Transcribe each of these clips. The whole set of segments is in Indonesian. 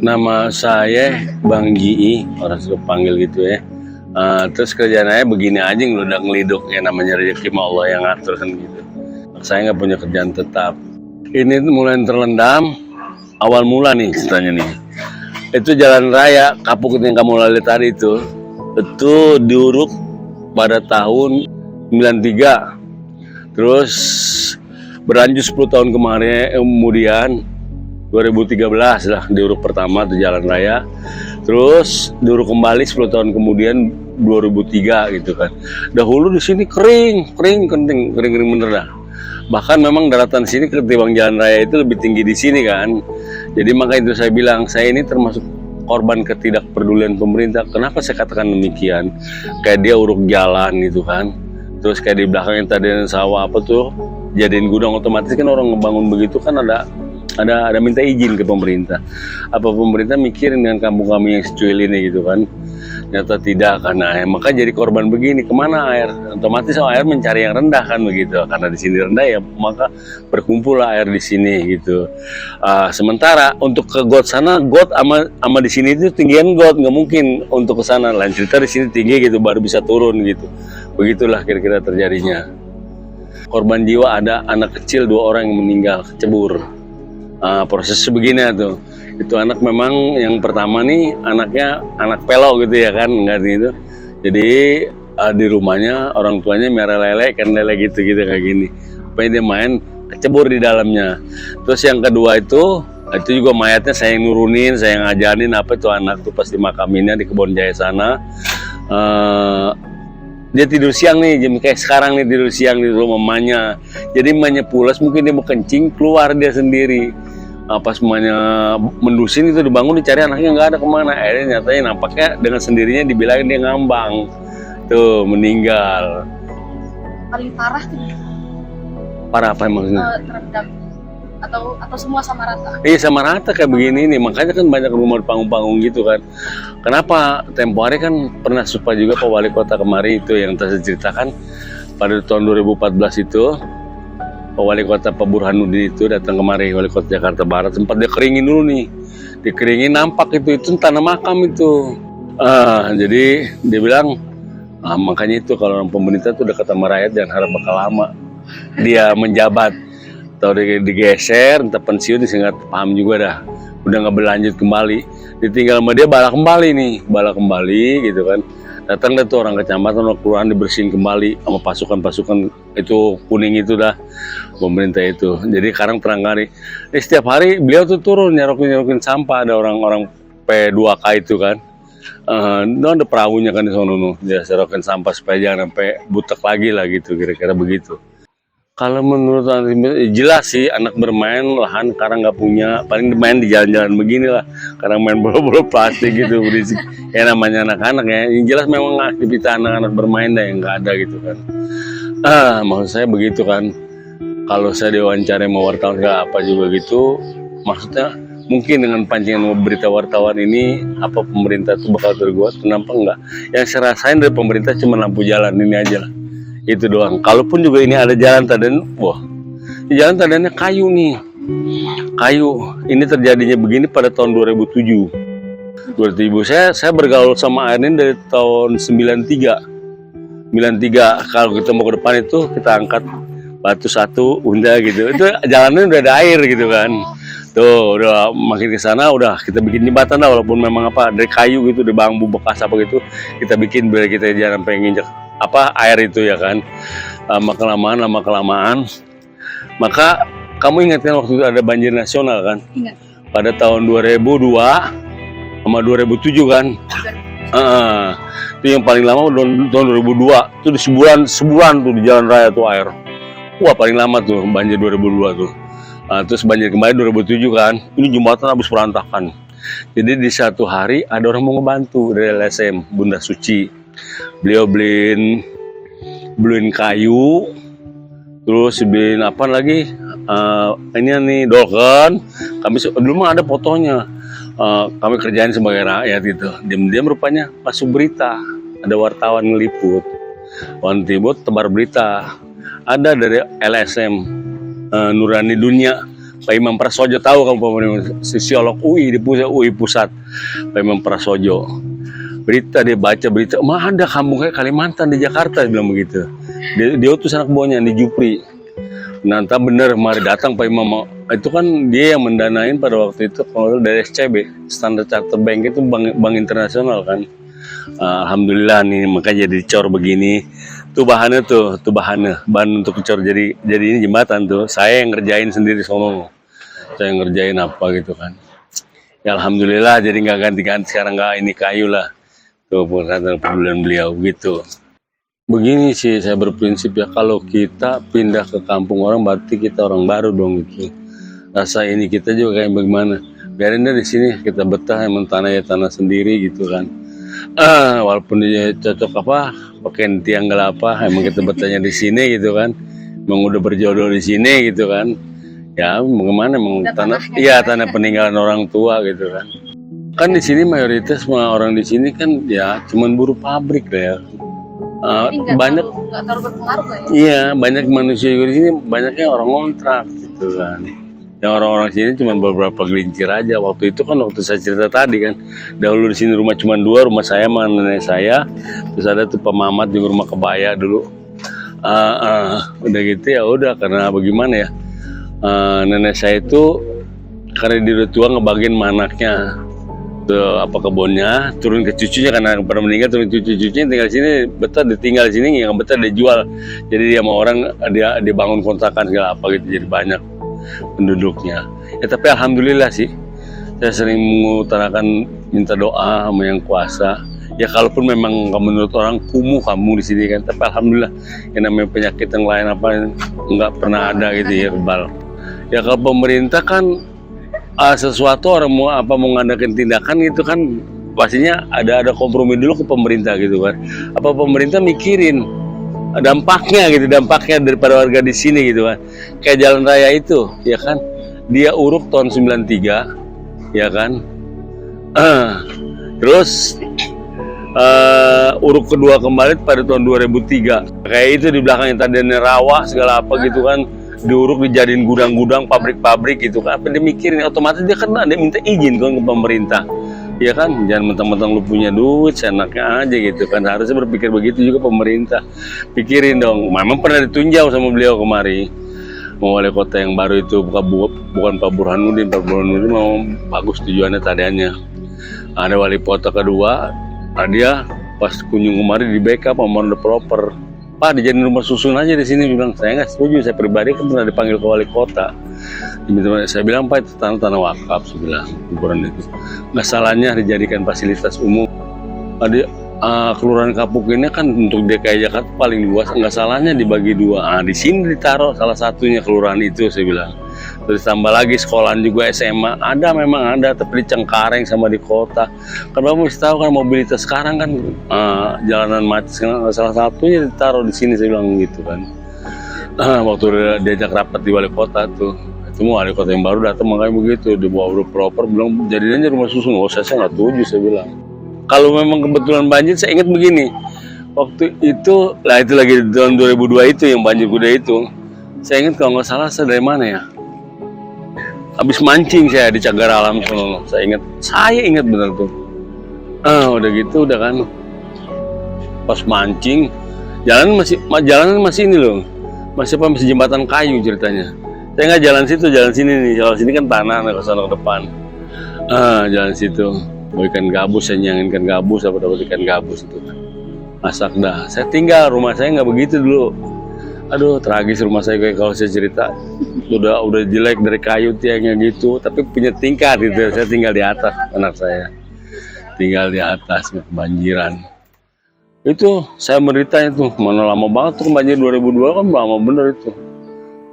Nama saya Bang Gi, orang sudah panggil gitu ya. Terus kerjaan saya begini aja, ngeludak ngeliduk ya, namanya rezeki Allah yang ngatur kan gitu. Saya nggak punya kerjaan tetap. Ini tuh mulai terlendam. Awal mula nih ceritanya nih. Itu jalan raya kapuk yang kamu lihat tadi itu diuruk pada tahun 93. Terus berlanjut 10 tahun kemudian 2013 lah diuruk pertama tuh jalan raya. Terus diuruk kembali 10 tahun kemudian 2003 gitu kan. Dahulu di sini kering bener dah. Bahkan memang daratan sini ketimbang jalan raya itu lebih tinggi di sini kan. Jadi maka itu saya bilang, saya ini termasuk korban ketidakpedulian pemerintah. Kenapa saya katakan demikian? Kayak dia uruk jalan gitu kan. Terus kayak di belakang yang tadi sawah apa tuh jadiin gudang, otomatis kan orang ngebangun begitu kan ada minta izin ke pemerintah. Apa pemerintah mikirin dengan kampung kami yang secuil ini gitu kan? Nyata tidak, karena maka jadi korban begini. Kemana air? Otomatis air mencari yang rendah kan begitu. Karena di sini rendah ya, maka berkumpul air di sini gitu. Sementara untuk ke got sana, got ama di sini itu tinggian got, nggak mungkin untuk ke sana. Lain cerita di sini tinggi gitu, baru bisa turun gitu. Begitulah kira-kira terjadinya. Korban jiwa ada anak kecil 2 orang yang meninggal kecebur. Proses begini tuh. Itu anak memang yang pertama nih anaknya anak pelok gitu ya kan, enggak gitu. Jadi di rumahnya orang tuanya merah lele kan, lele gitu kayak gini. Supaya dia main kecebur di dalamnya. Terus yang kedua itu juga mayatnya saya yang nurunin, saya yang ngajarin apa itu anak tuh pas dimakaminnya di Kebon Jaya sana. Dia tidur siang nih, jam kayak sekarang nih tidur siang di rumah mamanya. Jadi mamanya pulas, mungkin dia mau kencing, keluar dia sendiri. Pas mamanya mendusin itu dibangun, dicari anaknya nggak ada kemana. Akhirnya nyatanya nampaknya dengan sendirinya dibilangin dia ngambang. Tuh, meninggal. Paling parah tuh. Parah apa maksudnya? Terendam. Atau semua sama rata? Iya sama rata kayak begini nih, makanya kan banyak rumah panggung-panggung gitu kan. Kenapa tempo hari kan pernah supa juga Pak Wali Kota kemari itu yang saya ceritakan pada tahun 2014 itu Pak Wali Kota Pak Burhanuddin itu datang kemari, Wali Kota Jakarta Barat, sempat dia keringin dulu nih, dikeringin nampak itu tanah makam itu. Jadi dia bilang makanya itu kalau orang pemerintah tuh dekat sama rakyat jangan harap bakal lama dia menjabat. Atau digeser, entah pensiun, sehingga paham juga dah, udah nggak berlanjut kembali, ditinggal sama dia bala kembali gitu kan. Datang dah tuh orang kecamatan, orang kelurahan dibersihin kembali sama pasukan itu kuning itu dah pemerintah itu. Jadi sekarang terang hari, setiap hari beliau tuh turun nyerokin sampah, ada orang-orang P2K itu kan. Ada perahunya kan di sono, dia serokin sampah supaya jangan sampai butek lagi lah gitu, kira-kira begitu. Kalau menurut jelas sih anak bermain lahan sekarang nggak punya, paling main di jalan-jalan begini lah, karena main bola-bola plastik gitu berisik. Ya namanya anak-anak ya, yang jelas memang aktivitas anak-anak bermain dah yang nggak ada gitu kan. Maksud saya begitu kan. Kalau saya diwawancara sama wartawan nggak apa juga gitu, maksudnya mungkin dengan pancingan berita wartawan ini apa pemerintah tuh bakal terbuat, kenapa enggak? Yang saya rasain dari pemerintah cuma lampu jalan ini aja lah. Itu doang. Kalaupun juga ini ada jalan tadan, di jalan tadannya kayu nih. Kayu. Ini terjadinya begini pada tahun 2007. Saya bergaul sama air ini dari tahun 93. Kalau kita mau ke depan itu kita angkat batu satu, unda gitu. Itu jalannya udah ada air gitu kan. Tuh, udah makin ke sana udah kita bikin jembatan lah, walaupun memang dari kayu gitu, dari bambu bekas apa gitu, kita bikin biar kita jangan pengen injak air itu ya kan. Lama kelamaan maka kamu ingat kan waktu itu ada banjir nasional kan? Ingat. Pada tahun 2002 sama 2007 kan. Itu yang paling lama tahun 2002 itu di sebulan tuh di jalan raya tuh air. Wah paling lama tuh banjir 2002 tuh. Terus banjir kembali 2007 kan. Ini jembatan habis berantakan. Jadi di satu hari ada orang mau ngebantu dari LSM Bunda Suci. Beliau beliin kayu, terus beliin apa lagi? Ini nih dolken. Kami dulu mah ada fotonya. Kami kerjain sebagai rakyat gitu. Diam-diam rupanya masuk berita. Ada wartawan ngeliput. Tebar berita. Ada dari LSM Nurani Dunia Pak Imam Prasojo, tahu kamu Pak Imam, sosiolog UI di pusat Pak Imam Prasojo. Berita dia baca berita, mah ada kampung kayak Kalimantan di Jakarta, dia bilang begitu. Dia utus anak buahnya di Jupri. Nah, entah bener mari datang Pak Imam. Itu kan dia yang mendanain pada waktu itu kalau dari SCB, Standard Chartered Bank, itu bank internasional kan. Alhamdulillah nih makanya jadi cor begini. Tuh bahannya bahan untuk cor jadi ini jembatan tuh. Saya yang ngerjain sendiri sono. Saya yang ngerjain apa gitu kan. Ya alhamdulillah jadi nggak ganti-ganti sekarang, nggak ini kayu lah. Tuh pemilihan beliau gitu. Begini sih saya berprinsip ya, kalau kita pindah ke kampung orang berarti kita orang baru dong gitu. Rasa ini kita juga kayak bagaimana. Biarin deh di sini kita betah, emang tanah ya tanah sendiri gitu kan. Walaupun dia cocok apa pakai tiang apa, emang kita betahnya di sini gitu kan. Emang udah berjodoh di sini gitu kan. Ya bagaimana emang tanah, iya tanah peninggalan orang tua gitu kan. Kan di sini mayoritas semua orang di sini kan ya cuman buruh pabrik lah ya. Banyak nggak terlalu berpengaruh lah ya. Iya, banyak manusia di sini, banyaknya orang kontrak gitu kan. Yang orang-orang sini cuma beberapa gelincir aja. Waktu itu kan waktu saya cerita tadi kan, dahulu di sini rumah cuma 2, rumah saya sama nenek saya, terus ada tuh Pak Mamat di rumah kebaya dulu. Udah gitu ya udah, karena bagaimana ya, nenek saya itu karena dia udah tua ngebagiin manaknya ke apa kebunnya, turun ke cucunya karena pada meninggal, turun ke cucunya tinggal di sini, betah ditinggal di sini, yang betah dijual. Jadi dia sama orang dia bangun kontrakan segala apa gitu, jadi banyak penduduknya. Ya tapi alhamdulillah sih, saya sering mengutarakan minta doa sama yang kuasa. Ya kalaupun memang menurut orang kumuh kamu di sini kan, tapi alhamdulillah yang namanya penyakit yang lain apa nggak pernah ada gitu ya, kebal. Ya kalau pemerintah kan sesuatu orang mau ngadakan tindakan gitu kan pastinya ada kompromi dulu ke pemerintah gitu kan. Apa pemerintah mikirin dampaknya daripada warga di sini gitu kan. Kayak jalan raya itu ya kan, dia uruk tahun 93 ya kan. Terus uruk kedua kembali pada tahun 2003. Kayak itu di belakangnya tadinya rawa segala apa gitu kan, diuruk dijadiin gudang-gudang, pabrik-pabrik gitu kan. Apa dia mikirin, otomatis dia kan ada minta izin kan ke pemerintah. Ya kan, jangan mentang-mentang lu punya duit, seenaknya aja gitu kan. Harusnya berpikir begitu juga pemerintah. Pikirin dong, memang pernah ditunjau sama beliau kemari. Mau wali kota yang baru itu bukan Pak Burhanuddin. Pak Burhanuddin mau bagus tujuannya tadinya. Ada wali kota kedua, dia pas kunjung kemari di backup sama developer. Pak dijadiin rumah susun aja di sini, bilang saya nggak setuju, saya pribadi kan pernah dipanggil ke wali kota. Saya bilang Pak itu tanah wakaf, saya bilang kuburan itu nggak salahnya dijadikan fasilitas umum. Kelurahan Kapuk ini kan untuk DKI Jakarta paling luas, nggak salahnya dibagi 2. Di sini ditaruh salah satunya kelurahan itu, saya bilang. Terus tambah lagi sekolahan juga SMA memang ada, tapi di Cengkareng sama di kota. Karena kamu mesti tahu kan mobilitas sekarang kan jalanan macet, salah satunya ditaruh di sini, saya bilang gitu kan. Waktu diajak rapat di wali kota tuh, itu mau wali kota yang baru datang makanya begitu, dibawa proper, bilang jadinya rumah susun. Saya nggak setuju, saya bilang. Kalau memang kebetulan banjir, saya ingat begini, waktu itu itu lagi di tahun 2002 itu yang banjir gede itu. Saya ingat kalau nggak salah saya dari mana ya, habis mancing saya di Cagar Alam sono. Saya ingat benar tuh. Udah gitu udah kan, pas mancing jalanan masih ini loh, masih jembatan kayu ceritanya. Saya nggak jalan situ, jalan sini nih. Jalan sini kan tanah, ke sana ke depan. Jalan situ, mau ikan gabus, saya nyangin ikan gabus, dapat ikan gabus itu. Masak dah. Saya tinggal, rumah saya nggak begitu dulu. Aduh, tragis rumah saya kayak kalau saya cerita. Udah jelek dari kayu tiangnya gitu, tapi punya tingkat gitu. Saya tinggal di atas, anak saya tinggal di atas, kebanjiran. Itu saya menderita itu, mana lama banget tuh banjir 2002 kan, lama bener itu.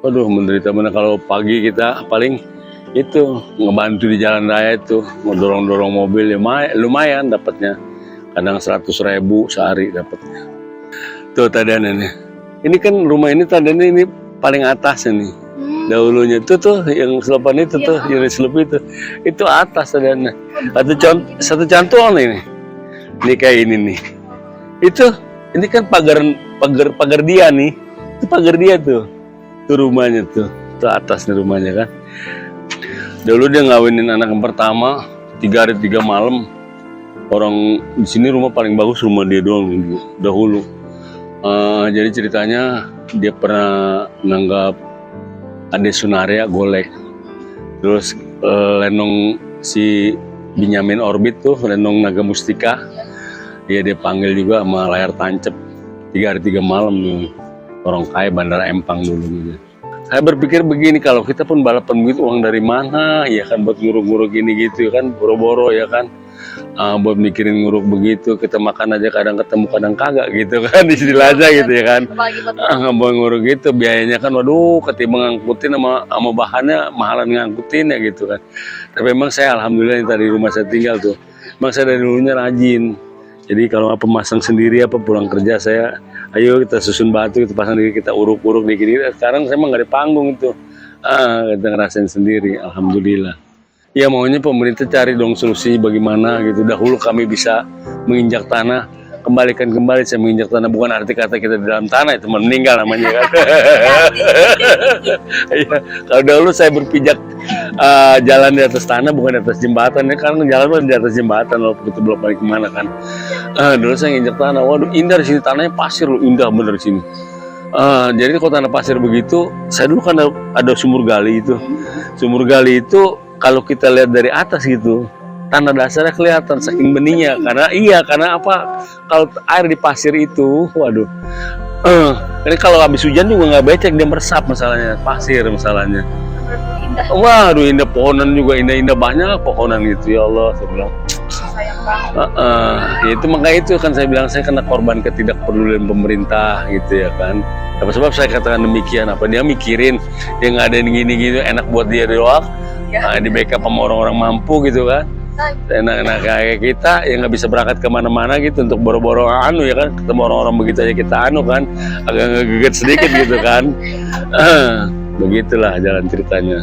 Waduh, menderita bener. Kalau pagi kita paling itu ngebantu di jalan raya itu, ngedorong mobil, lumayan dapatnya. Kadang 100.000 sehari dapatnya. Tuh tadiannya nih. Ini kan rumah ini tadiannya ini paling atas nih. Dahulunya itu tuh yang selepan itu tuh, yang selep itu atas tadiannya. Satu contoh nih. Ini kayak ini nih. Ini kan pagar dia nih. Itu pagar dia tuh. Itu rumahnya tuh. Itu atas nih rumahnya kan. Dulu dia ngawinin anak yang pertama 3 hari 3 malam. Orang di sini rumah paling bagus rumah dia doang dahulu. Jadi ceritanya dia pernah nanggap Ade Sunaria golek. Terus lenong si Benyamin Orbit tuh, lenong Naga Mustika. Dia panggil juga sama layar tancep 3 hari 3 malam nih. Orang kaya Bandara Empang dulu gitu. Saya berpikir begini, kalau kita pun balapan begitu uang dari mana ya kan, buat nguruk-nguruk gini gitu kan, boro-boro ya kan, buat mikirin nguruk begitu, kita makan aja kadang ketemu kadang kagak gitu kan, istilah aja gitu ya kan. Apalagi buat Nggak mau nguruk gitu, biayanya kan waduh ketimbang ngangkutin sama bahannya mahalan ngangkutin ya gitu kan. Tapi memang saya alhamdulillah yang tadi rumah saya tinggal tuh, memang saya dari dulunya rajin. Jadi kalau apa masang sendiri apa pulang kerja saya, ayo kita susun batu, kita pasang diri, kita uruk-uruk dikit-dikit. Sekarang saya emang nggak di panggung itu, kita ngerasain sendiri, alhamdulillah. Ya maunya pemerintah cari dong solusi bagaimana gitu. Dahulu kami bisa menginjak tanah, kembalikan kembali saya menginjak tanah, bukan arti kata kita di dalam tanah itu meninggal namanya kan. Ya, kalau dahulu saya berpijak jalan di atas tanah bukan di atas jembatan ya, karena jalan di atas jembatan walaupun itu belum balik kemana kan. Dulu saya nginjak tanah, waduh indah di sini, tanahnya pasir loh, indah bener di sini. Jadi kalau tanah pasir begitu, saya dulu kan ada sumur gali itu. Sumur gali itu kalau kita lihat dari atas gitu, tanah dasarnya kelihatan saking benihnya. Karena apa? Kalau air di pasir itu, waduh. Ini kalau habis hujan juga nggak becek, dia meresap masalahnya, pasir masalahnya. indah. Waduh indah, pohonan juga indah-indah, banyak pohonan gitu ya Allah, saya bilang. Sayang banget. Itu makanya itu kan saya bilang saya kena korban ketidakpedulian pemerintah gitu ya kan. Sebab saya katakan demikian, apa dia mikirin dia ngadain gini-gini enak buat dia doang, di backup sama orang-orang mampu gitu kan. Enak-enak kayak kita yang nggak bisa berangkat kemana-mana gitu untuk boro-boro ya kan, ketemu orang-orang begitu aja kita kan, agak ngegeget sedikit gitu kan. Begitulah jalan ceritanya.